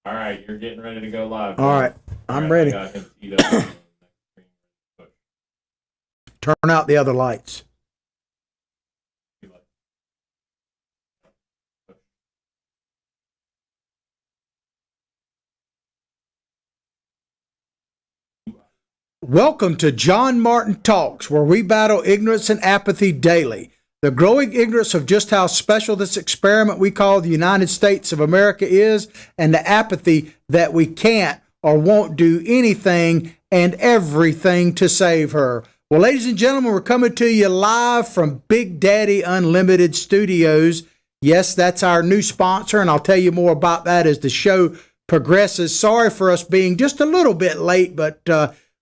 All right, you're getting ready to go live. All right, I'm ready. I got him teed up. Turn out the other lights. Welcome to John Martin Talks, where we battle ignorance and apathy daily. The growing ignorance of just how special this experiment we call the United States of America is, and the apathy that we can't or won't do anything and everything to save her. Well, ladies and gentlemen, we're coming to you live from Big Daddy Unlimited Studios. Yes, that's our new sponsor, and I'll tell you more about that as the show progresses. Sorry for us being just a little bit late, but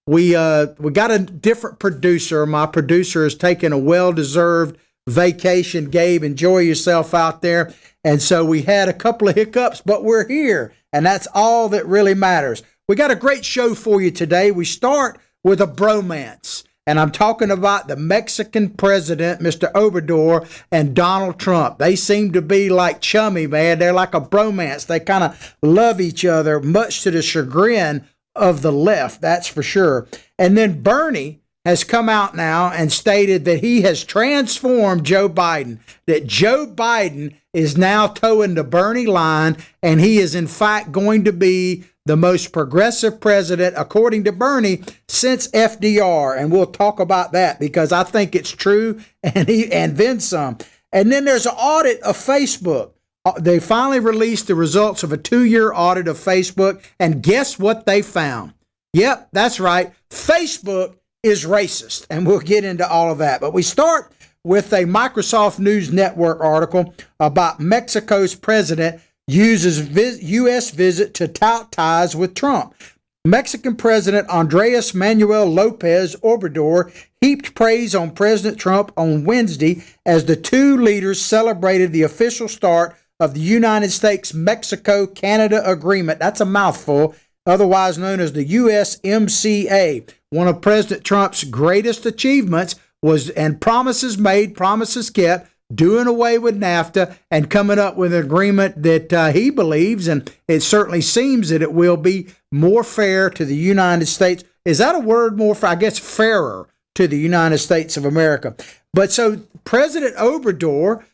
we got a different producer. My producer is taking a well-deserved vacation. Gabe, enjoy yourself out there. And so we had a couple of hiccups, but we're here, and that's all that really matters. We got a great show for you today. We start with a bromance, and I'm talking about the Mexican president, Mr. Obrador, and Donald Trump. They seem to be like chummy, man. They're like a bromance. They kind of love each other, much to the chagrin of the left, that's for sure. And then Bernie has come out now and stated that he has transformed Joe Biden, that Joe Biden is now towing the Bernie line, and he is in fact going to be the most progressive president, according to Bernie, since FDR. And we'll talk about that because I think it's true, and then some. And then there's an audit of Facebook. They finally released the results of a 2-year audit of Facebook, and guess what they found? Yep, that's right. Facebook is racist, and we'll get into all of that. But we start with a Microsoft News Network article about Mexico's president uses U.S. visit to tout ties with Trump. Mexican President Andres Manuel Lopez Obrador heaped praise on President Trump on Wednesday as the two leaders celebrated the official start of the United States-Mexico-Canada Agreement. That's a mouthful, otherwise known as the USMCA. One of President Trump's greatest achievements was, and promises made, promises kept, doing away with NAFTA and coming up with an agreement that he believes, and it certainly seems that it will be more fair to the United States. Is that a word, more fair? I guess fairer to the United States of America. But so President Obrador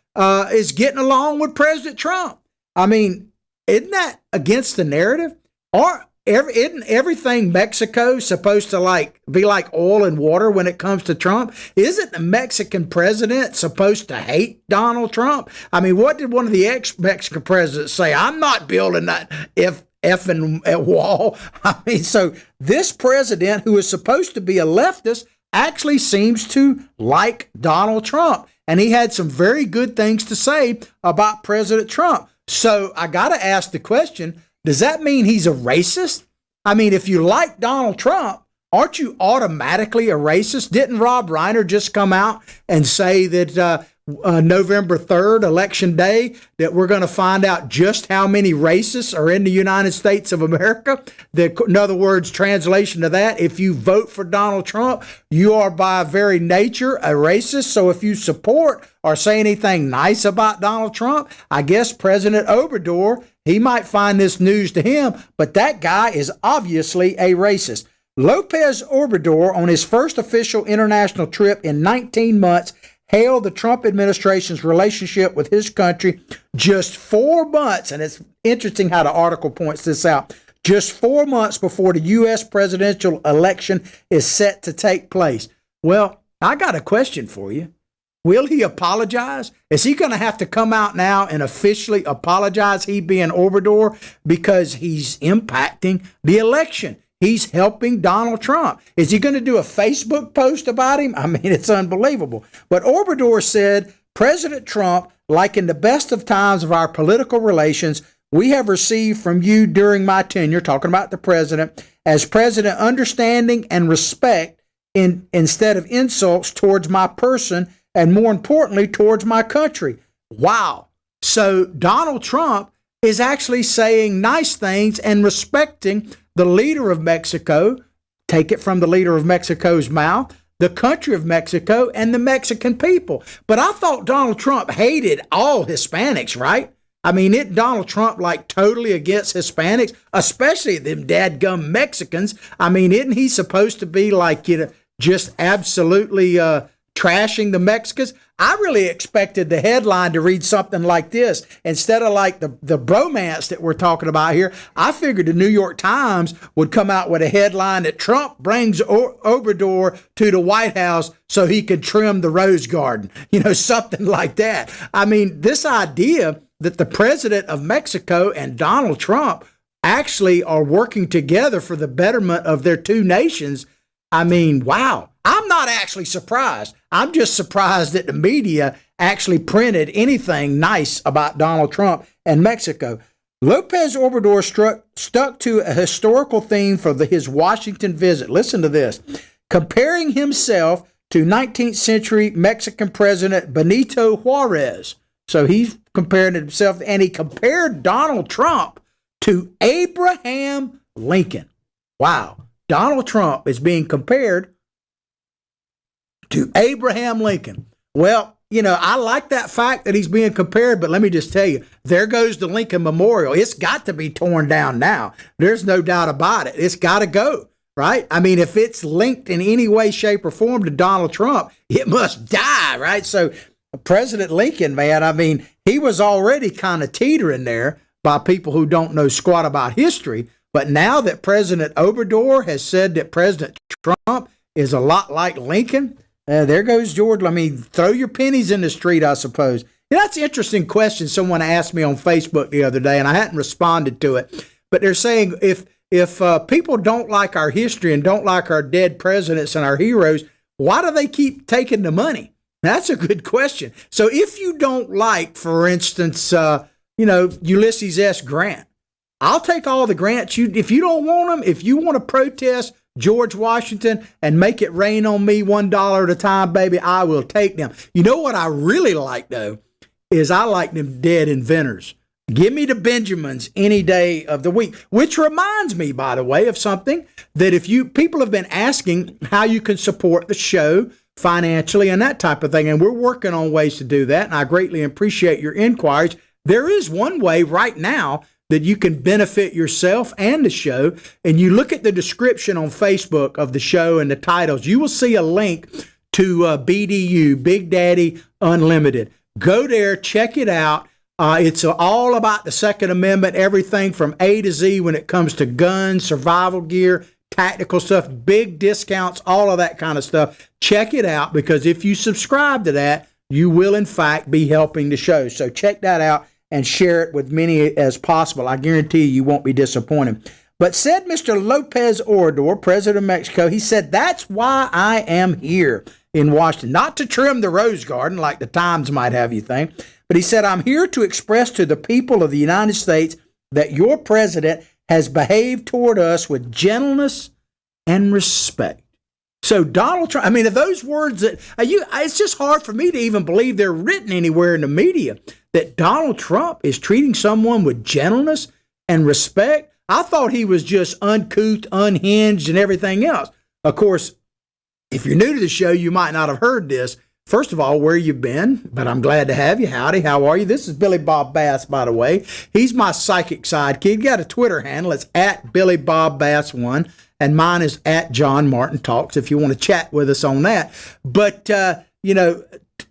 is getting along with President Trump. I mean, isn't that against the narrative? Or isn't everything Mexico supposed to be like oil and water when it comes to Trump? Isn't the Mexican president supposed to hate Donald Trump? I mean, what did one of the ex-Mexican presidents say? I'm not building that effing wall. I mean, so this president, who is supposed to be a leftist, actually seems to like Donald Trump. And he had some very good things to say about President Trump. So I got to ask the question, does that mean he's a racist? I mean, if you like Donald Trump, aren't you automatically a racist? Didn't Rob Reiner just come out and say that November 3rd, Election Day, that we're going to find out just how many racists are in the United States of America? In other words, translation of that, if you vote for Donald Trump, you are by very nature a racist. So if you support or say anything nice about Donald Trump, I guess President Obrador, he might find this news to him, but that guy is obviously a racist. Lopez Obrador, on his first official international trip in 19 months, hailed the Trump administration's relationship with his country just 4 months, and it's interesting how the article points this out, just 4 months before the U.S. presidential election is set to take place. Well, I got a question for you. Will he apologize? Is he going to have to come out now and officially apologize, he being Obrador, because he's impacting the election? He's helping Donald Trump. Is he going to do a Facebook post about him? I mean, it's unbelievable. But Obrador said, President Trump, like in the best of times of our political relations, we have received from you during my tenure, talking about the president, as president, understanding and respect instead of insults towards my person, and more importantly, towards my country. Wow. So Donald Trump is actually saying nice things and respecting the leader of Mexico, take it from the leader of Mexico's mouth, the country of Mexico, and the Mexican people. But I thought Donald Trump hated all Hispanics, right? I mean, isn't Donald Trump like totally against Hispanics, especially them dadgum Mexicans? I mean, isn't he supposed to be like, just absolutely trashing the Mexicans? I really expected the headline to read something like this. Instead of like the bromance that we're talking about here, I figured the New York Times would come out with a headline that Trump brings Obrador to the White House so he could trim the rose garden, something like that. I mean, this idea that the president of Mexico and Donald Trump actually are working together for the betterment of their two nations. I mean, wow. I'm not actually surprised. I'm just surprised that the media actually printed anything nice about Donald Trump and Mexico. Lopez Obrador stuck to a historical theme for his Washington visit. Listen to this. Comparing himself to 19th century Mexican President Benito Juarez. So he's comparing himself, and he compared Donald Trump to Abraham Lincoln. Wow. Donald Trump is being compared to Abraham Lincoln. Well, I like that fact that he's being compared, but let me just tell you, there goes the Lincoln Memorial. It's got to be torn down now. There's no doubt about it. It's got to go, right? I mean, if it's linked in any way, shape, or form to Donald Trump, it must die, right? So President Lincoln, man, I mean, he was already kind of teetering there by people who don't know squat about history. But now that President Obrador has said that President Trump is a lot like Lincoln, there goes George. I mean, throw your pennies in the street, I suppose. That's an interesting question someone asked me on Facebook the other day, and I hadn't responded to it. But they're saying if people don't like our history and don't like our dead presidents and our heroes, why do they keep taking the money? That's a good question. So if you don't like, for instance, Ulysses S. Grant, I'll take all the grants. If you don't want them, if you want to protest George Washington and make it rain on me $1 at a time, baby, I will take them. You know what I really like, though, is I like them dead inventors. Give me the Benjamins any day of the week, which reminds me, by the way, of something that people have been asking how you can support the show financially and that type of thing. And we're working on ways to do that. And I greatly appreciate your inquiries. There is one way right now that you can benefit yourself and the show. And you look at the description on Facebook of the show and the titles, you will see a link to BDU, Big Daddy Unlimited. Go there, check it out. It's all about the Second Amendment, everything from A to Z when it comes to guns, survival gear, tactical stuff, big discounts, all of that kind of stuff. Check it out, because if you subscribe to that, you will in fact be helping the show. So check that out and share it with many as possible. I guarantee you won't be disappointed. But said Mr. Lopez Obrador, president of Mexico, he said, that's why I am here in Washington. Not to trim the rose garden like the Times might have you think, but he said, I'm here to express to the people of the United States that your president has behaved toward us with gentleness and respect. So Donald Trump, I mean, are those words that it's just hard for me to even believe they're written anywhere in the media, that Donald Trump is treating someone with gentleness and respect. I thought he was just uncouth, unhinged, and everything else. Of course, if you're new to the show, you might not have heard this. First of all, where you been? But I'm glad to have you. Howdy, how are you? This is Billy Bob Bass, by the way. He's my psychic sidekick. He got a Twitter handle. It's at Billy Bob Bass 1. And mine is at John Martin Talks, if you want to chat with us on that. But,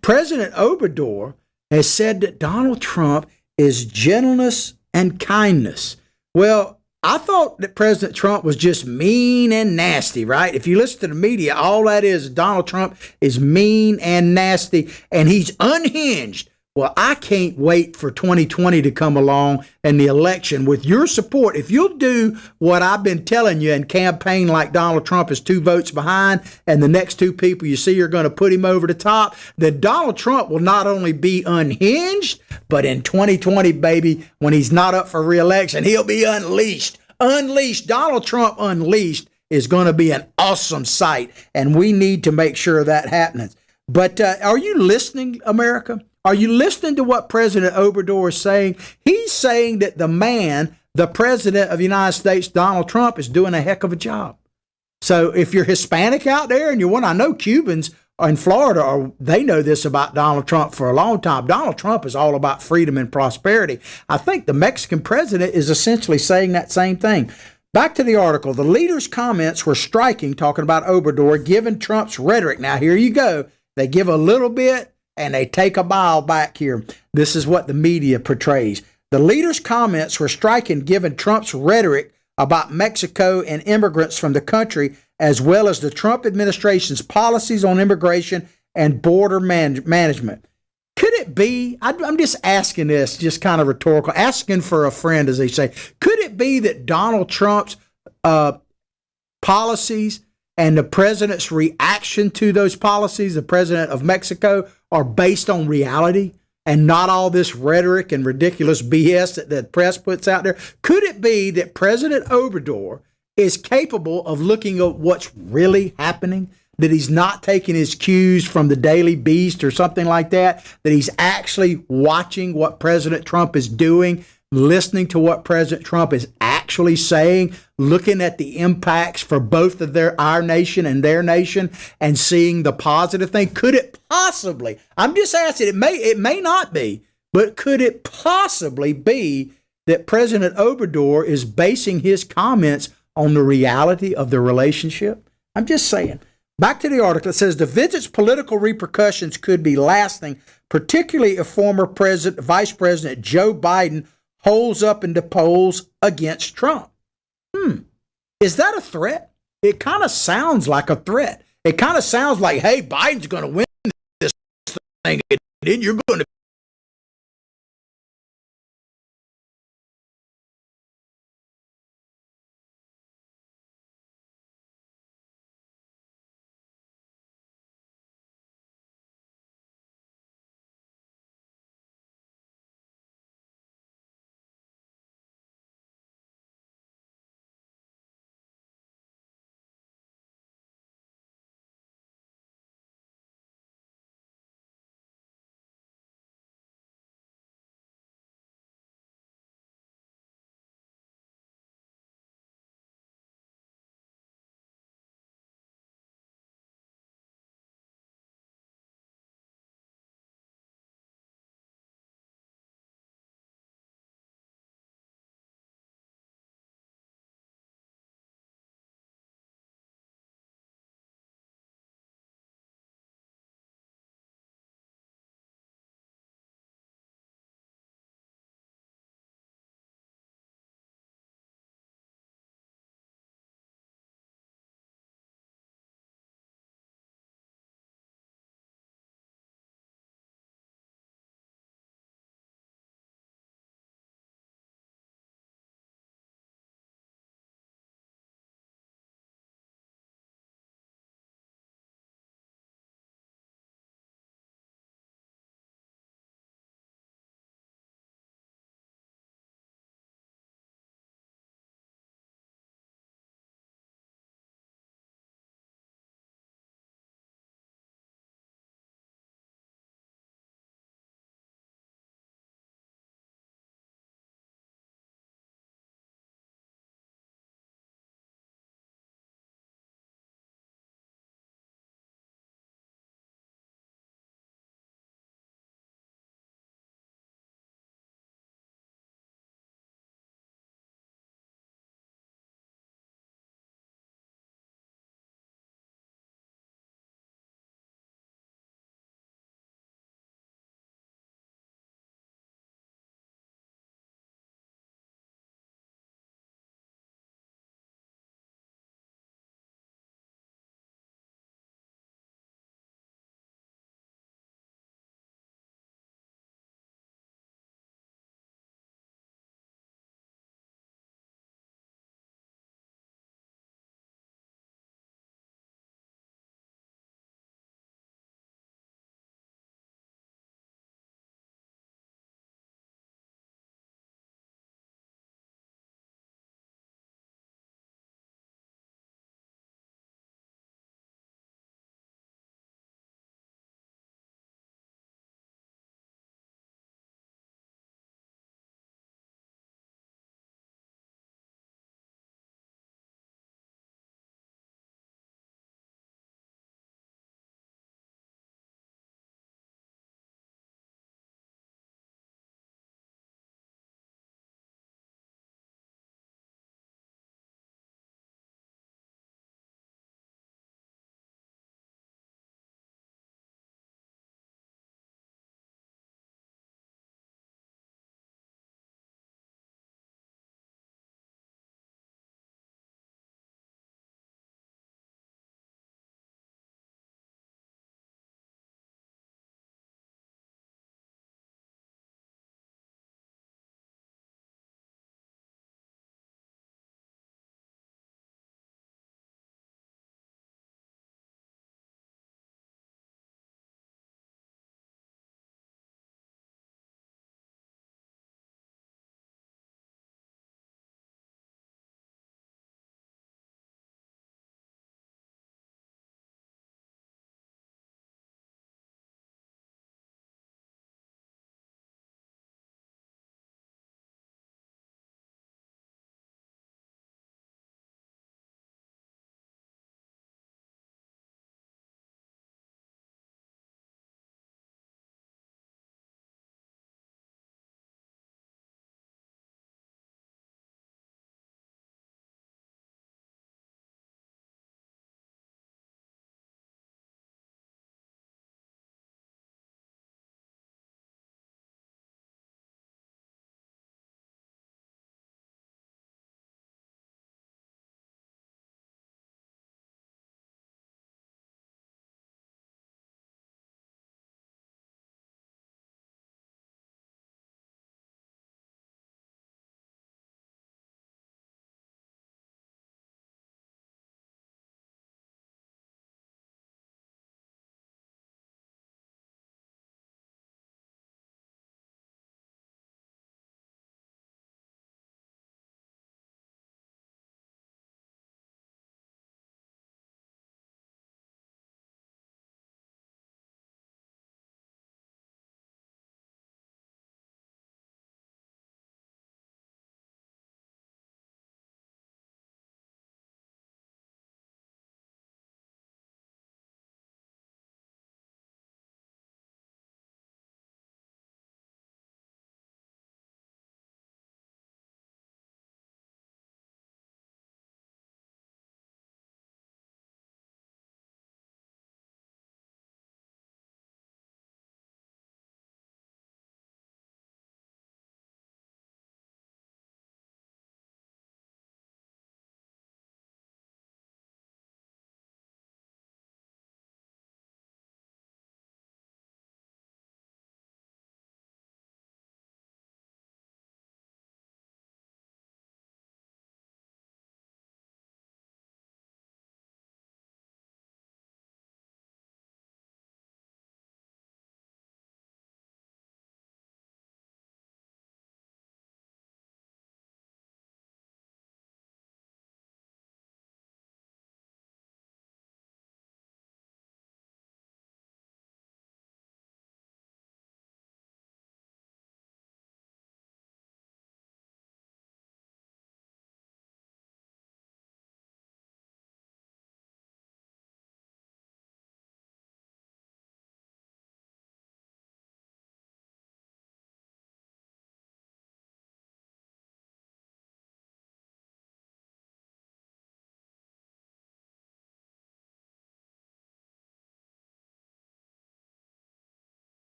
President Obrador has said that Donald Trump is gentleness and kindness. Well, I thought that President Trump was just mean and nasty, right? If you listen to the media, all that is Donald Trump is mean and nasty, and he's unhinged. Well, I can't wait for 2020 to come along and the election. With your support, if you'll do what I've been telling you and campaign like Donald Trump is 2 votes behind and the next 2 people you see are going to put him over the top, then Donald Trump will not only be unhinged, but in 2020, baby, when he's not up for re-election, he'll be unleashed. Unleashed. Donald Trump unleashed is going to be an awesome sight, and we need to make sure that happens. But are you listening, America? Are you listening to what President Obrador is saying? He's saying that the president of the United States, Donald Trump, is doing a heck of a job. So if you're Hispanic out there and I know Cubans in Florida, or they know this about Donald Trump for a long time. Donald Trump is all about freedom and prosperity. I think the Mexican president is essentially saying that same thing. Back to the article. The leader's comments were striking, talking about Obrador, given Trump's rhetoric. Now, here you go. They give a little bit and they take a mile back here. This is what the media portrays. The leader's comments were striking, given Trump's rhetoric about Mexico and immigrants from the country, as well as the Trump administration's policies on immigration and border management. Could it be, I'm just asking this, just kind of rhetorical, asking for a friend, as they say, could it be that Donald Trump's policies and the president's reaction to those policies, the president of Mexico, are based on reality and not all this rhetoric and ridiculous BS that the press puts out there? Could it be that President Obrador is capable of looking at what's really happening, that he's not taking his cues from the Daily Beast or something like that, that he's actually watching what President Trump is doing, listening to what President Trump is actually saying, looking at the impacts for both of our nation and their nation, and seeing the positive thing? Could it possibly, I'm just asking, it may not be, but could it possibly be that President Obrador is basing his comments on the reality of the relationship? I'm just saying. Back to the article. It says the visit's political repercussions could be lasting, particularly if former Vice President Joe Biden holds up in the polls against Trump. Is that a threat? It kind of sounds like a threat. It kind of sounds like, hey, Biden's going to win this thing, and then you're going to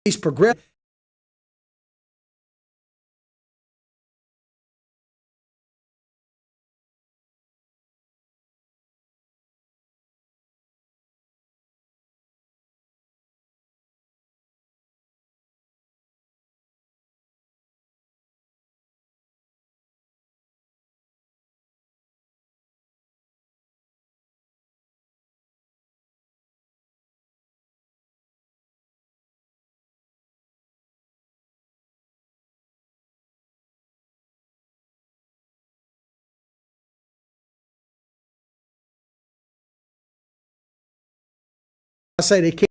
these progressive. I say they can't.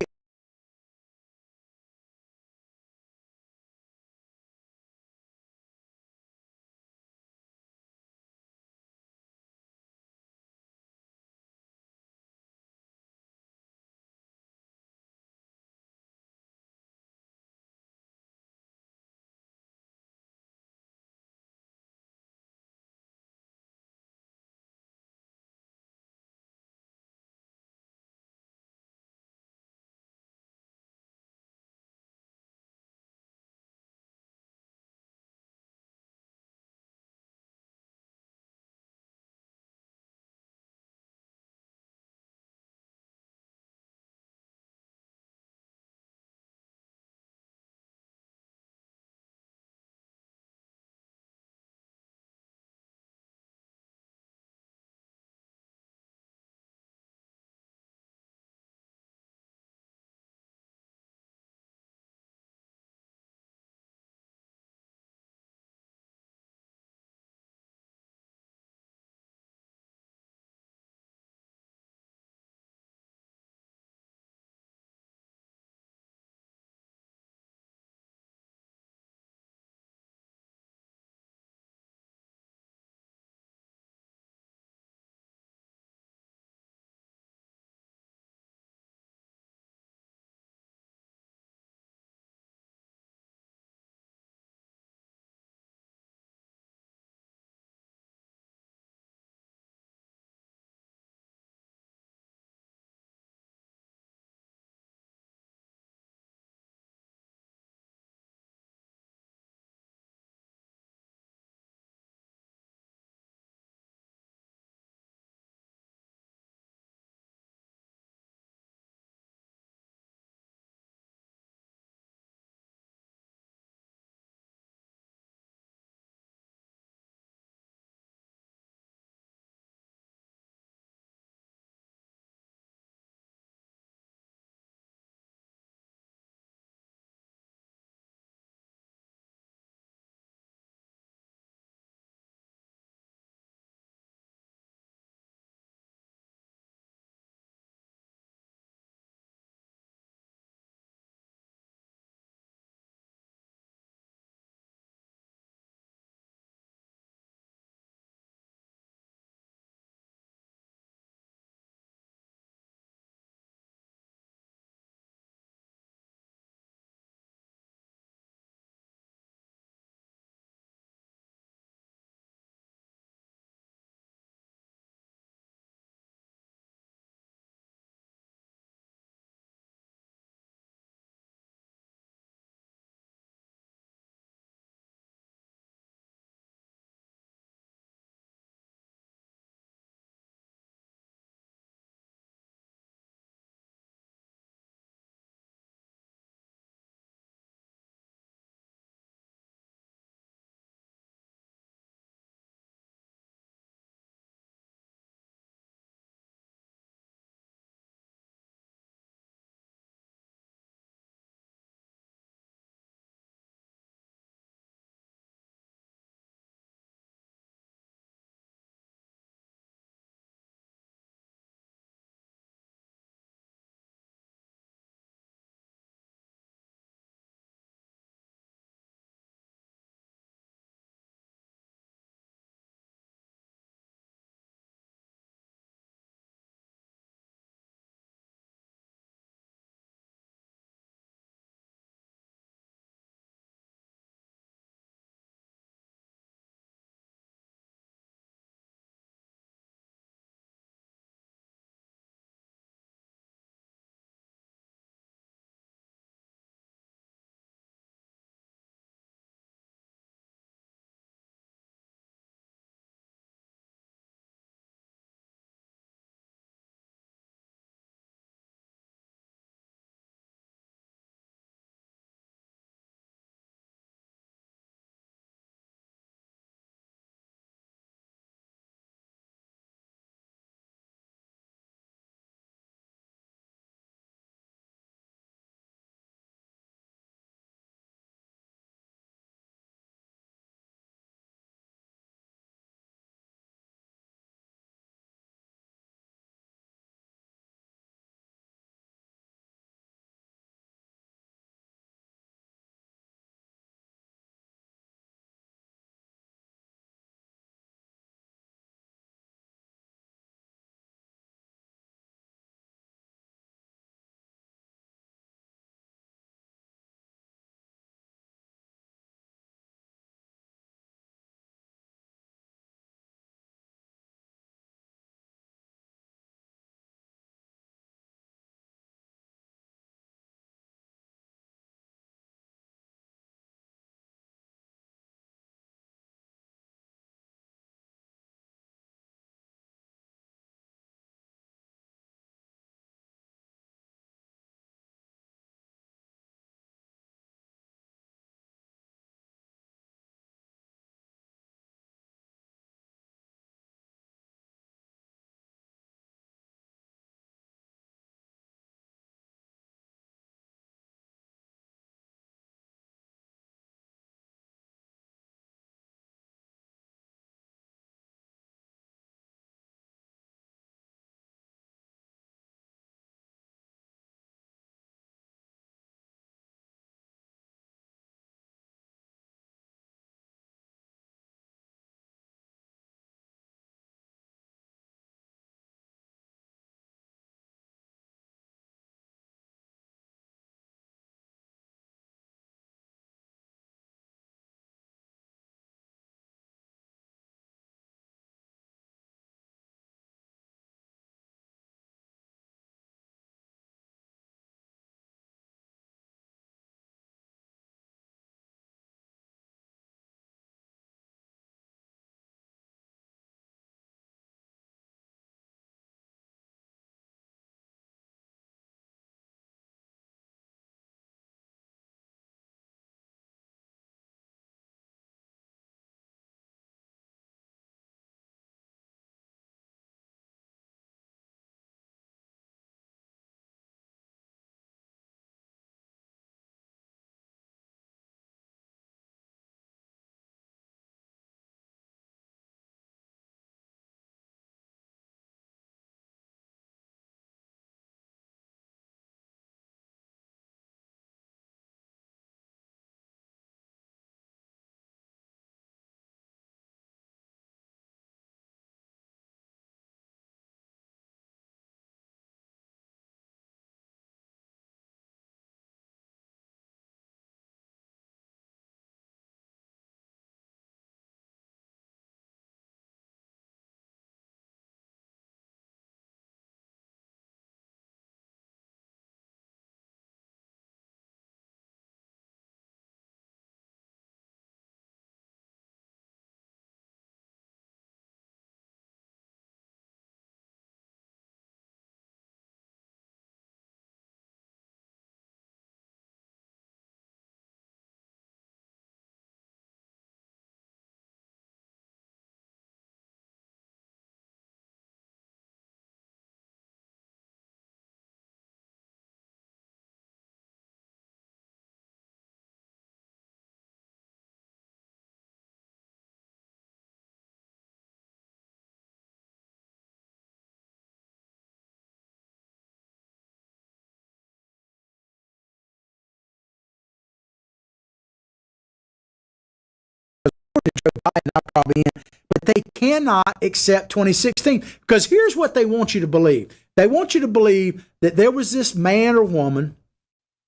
Joe Biden, I'm probably in. But they cannot accept 2016 because here's what they want you to believe. They want you to believe that there was this man or woman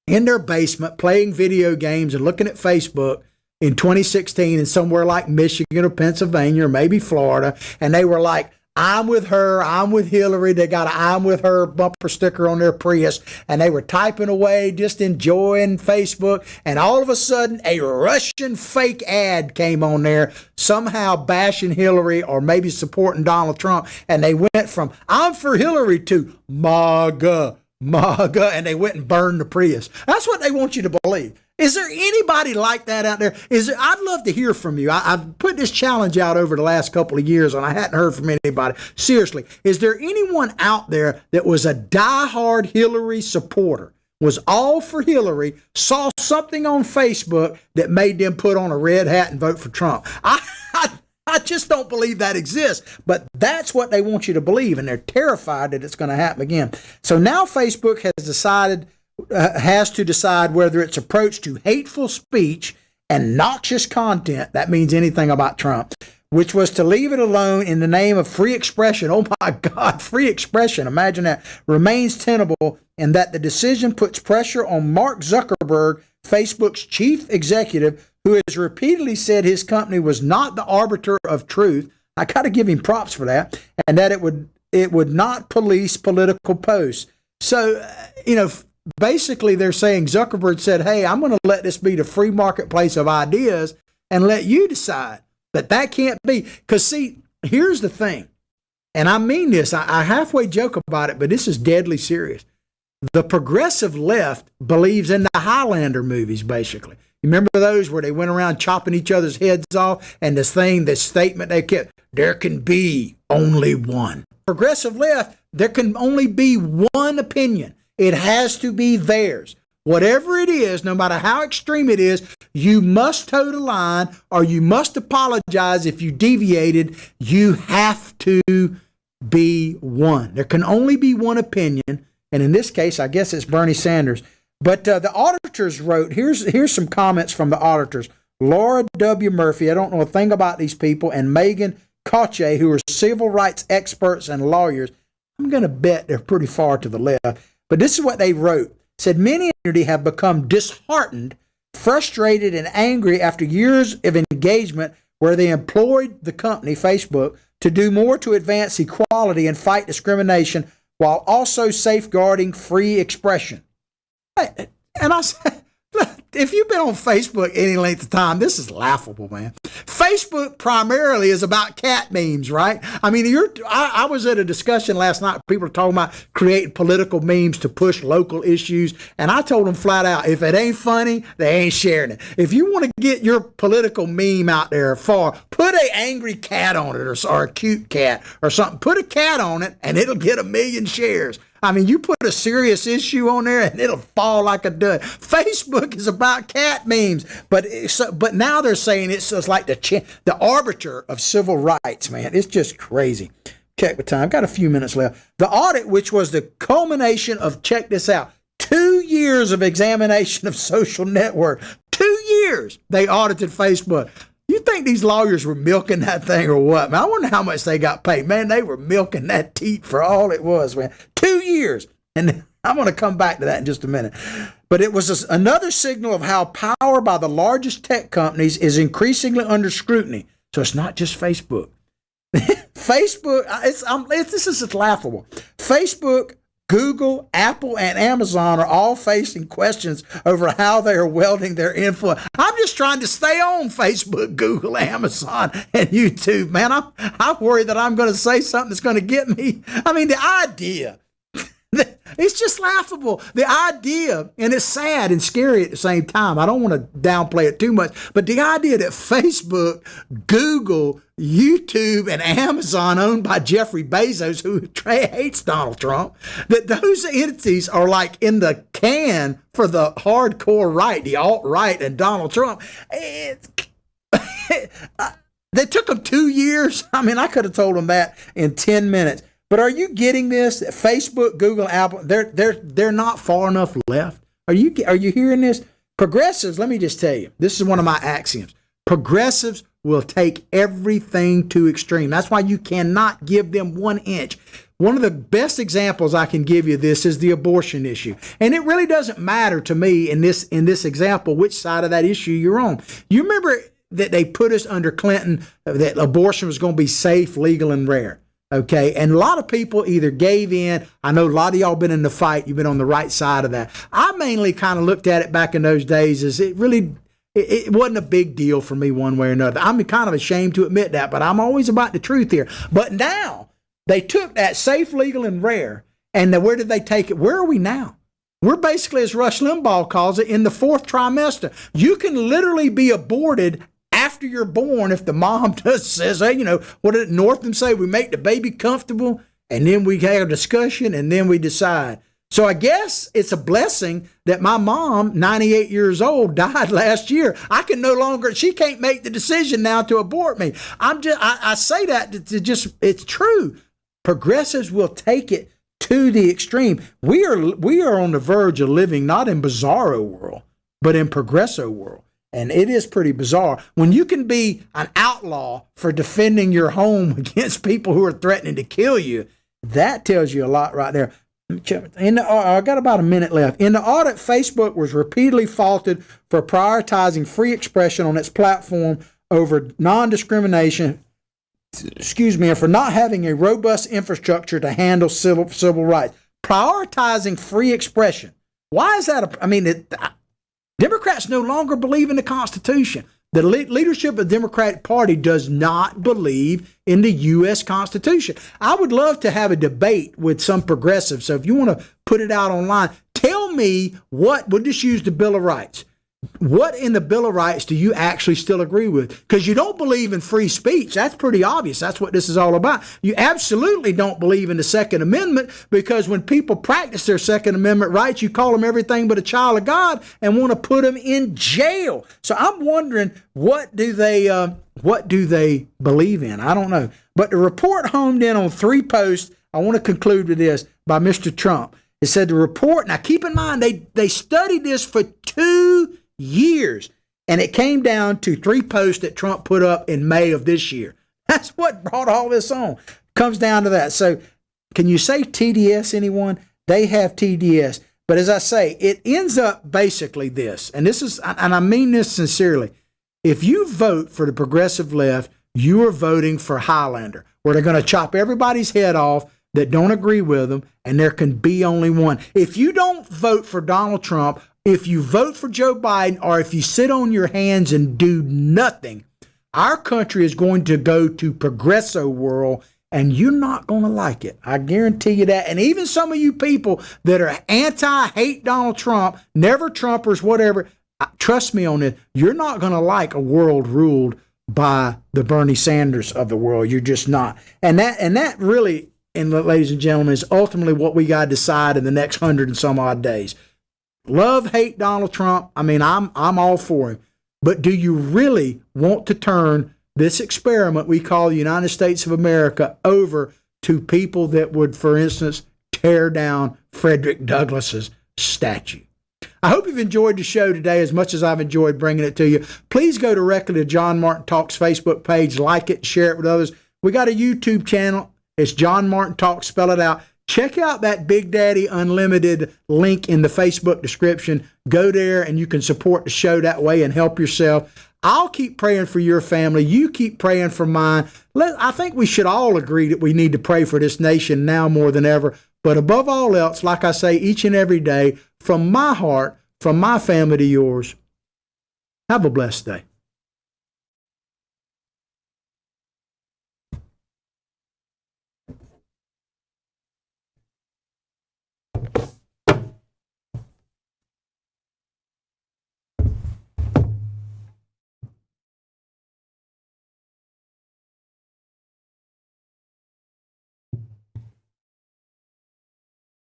in their basement playing video games and looking at Facebook in 2016 in somewhere like Michigan or Pennsylvania or maybe Florida, and they were like, I'm with her, I'm with Hillary. They got an I'm with her bumper sticker on their Prius, and they were typing away, just enjoying Facebook, and all of a sudden a Russian fake ad came on there, somehow bashing Hillary or maybe supporting Donald Trump, and they went from I'm for Hillary to MAGA, MAGA, and they went and burned the Prius. That's what they want you to believe. Is there anybody like that out there? I'd love to hear from you. I've put this challenge out over the last couple of years, and I hadn't heard from anybody. Seriously, is there anyone out there that was a diehard Hillary supporter, was all for Hillary, saw something on Facebook that made them put on a red hat and vote for Trump? I just don't believe that exists, but that's what they want you to believe, and they're terrified that it's going to happen again. So now Facebook has to decide whether its approach to hateful speech and noxious content, that means anything about Trump, which was to leave it alone in the name of free expression. Oh my God, free expression. Imagine that. Remains tenable, and that the decision puts pressure on Mark Zuckerberg, Facebook's chief executive, who has repeatedly said his company was not the arbiter of truth. I got to give him props for that, and that it would not police political posts. So, basically they're saying Zuckerberg said, hey, I'm going to let this be the free marketplace of ideas and let you decide. But that can't be. Because, see, here's the thing, and I mean this, I halfway joke about it, but this is deadly serious. The progressive left believes in the Highlander movies, basically. You remember those where they went around chopping each other's heads off, and this statement they kept, there can be only one. Progressive left, there can only be one opinion. It has to be theirs. Whatever it is, no matter how extreme it is, you must toe the line or you must apologize if you deviated. You have to be one. There can only be one opinion. And in this case, I guess it's Bernie Sanders. But the auditors wrote, here's some comments from the auditors. Laura W. Murphy, I don't know a thing about these people, and Megan Koche, who are civil rights experts and lawyers. I'm going to bet they're pretty far to the left. But this is what they wrote. It said, many in the community have become disheartened, frustrated, and angry after years of engagement where they employed the company, Facebook, to do more to advance equality and fight discrimination while also safeguarding free expression. And I said, if you've been on Facebook any length of time, this is laughable, man. Facebook primarily is about cat memes, right? I mean, I was at a discussion last night. People were talking about creating political memes to push local issues. And I told them flat out, if it ain't funny, they ain't sharing it. If you want to get your political meme out there far, put an angry cat on it or a cute cat or something. Put a cat on it and it'll get 1 million shares. I mean, you put a serious issue on there and it'll fall like a dud. Facebook is about cat memes, but now they're saying it's just like the arbiter of civil rights, man. It's just crazy. Check the time. Got a few minutes left. The audit, which was the culmination of, check this out, 2 years of examination of social network. 2 years they audited Facebook. You think these lawyers were milking that thing or what, man? I wonder how much they got paid. Man, they were milking that teat for all it was, man. 2 years. And I'm going to come back to that in just a minute. But it was another signal of how power by the largest tech companies is increasingly under scrutiny. So it's not just Facebook. Facebook, this is laughable. Facebook, Google, Apple, and Amazon are all facing questions over how they are wielding their influence. I'm just trying to stay on Facebook, Google, Amazon, and YouTube, man. I'm worried that I'm going to say something that's going to get me. I mean, the idea, it's just laughable. The idea, and it's sad and scary at the same time. I don't want to downplay it too much, but the idea that Facebook, Google, YouTube, and Amazon, owned by Jeffrey Bezos, who hates Donald Trump, that those entities are like in the can for the hardcore right, the alt-right, and Donald Trump. They took them 2 years. I mean, I could have told them that in 10 minutes. But are you getting this? Facebook, Google, Apple, they're not far enough left. Are you hearing this? Progressives, let me just tell you, this is one of my axioms. Progressives will take everything to extreme. That's why you cannot give them 1 inch. One of the best examples I can give you this is the abortion issue. And it really doesn't matter to me in this example which side of that issue you're on. You remember that they put us under Clinton that abortion was going to be safe, legal, and rare. Okay. And a lot of people either gave in. I know a lot of y'all been in the fight. You've been on the right side of that. I mainly kind of looked at it back in those days as it wasn't a big deal for me one way or another. I'm kind of ashamed to admit that, but I'm always about the truth here. But now they took that safe, legal, and rare, and where did they take it? Where are we now? We're basically, as Rush Limbaugh calls it, in the 4th trimester. You can literally be aborted after you're born if the mom says, hey, what did Northam say? We make the baby comfortable, and then we have a discussion, and then we decide. So I guess it's a blessing that my mom, 98 years old, died last year. She can't make the decision now to abort me. I say that it's true. Progressives will take it to the extreme. We are on the verge of living not in bizarro world, but in progresso world. And it is pretty bizarre. When you can be an outlaw for defending your home against people who are threatening to kill you, that tells you a lot right there. I got about a minute left. In the audit, Facebook was repeatedly faulted for prioritizing free expression on its platform over non-discrimination, and for not having a robust infrastructure to handle civil rights. Prioritizing free expression. Why is that? Democrats no longer believe in the Constitution. The leadership of the Democratic Party does not believe in the U.S. Constitution. I would love to have a debate with some progressives. So if you want to put it out online, tell me we'll just use the Bill of Rights. What in the Bill of Rights do you actually still agree with? Because you don't believe in free speech. That's pretty obvious. That's what this is all about. You absolutely don't believe in the Second Amendment, because when people practice their Second Amendment rights, you call them everything but a child of God and want to put them in jail. So I'm wondering, what do they believe in? I don't know. But the report homed in on 3 posts. I want to conclude with this by Mr. Trump. It said the report, now keep in mind, they studied this for 2 years, and it came down to 3 posts that Trump put up in May of this year. That's what brought all this on. Comes down to that. So can you say TDS, anyone? They have TDS. But as I say, it ends up basically this, and I mean this sincerely. If you vote for the progressive left, you are voting for Highlander, where they're going to chop everybody's head off that don't agree with them, and there can be only one. If you don't vote for Donald Trump, if you vote for Joe Biden, or if you sit on your hands and do nothing, our country is going to go to progresso world, and you're not going to like it. I guarantee you that. And even some of you people that are hate Donald Trump, never Trumpers, whatever, trust me on this, you're not going to like a world ruled by the Bernie Sanders of the world. You're just not. And that really, and ladies and gentlemen, is ultimately what we got to decide in the next 100 and some odd days. Love, hate Donald Trump. I mean, I'm all for him. But do you really want to turn this experiment we call the United States of America over to people that would, for instance, tear down Frederick Douglass's statue? I hope you've enjoyed the show today as much as I've enjoyed bringing it to you. Please go directly to John Martin Talks Facebook page, like it, share it with others. We got a YouTube channel. It's John Martin Talks, spell it out. Check out that Big Daddy Unlimited link in the Facebook description. Go there and you can support the show that way and help yourself. I'll keep praying for your family. You keep praying for mine. I think we should all agree that we need to pray for this nation now more than ever. But above all else, like I say each and every day, from my heart, from my family to yours, have a blessed day.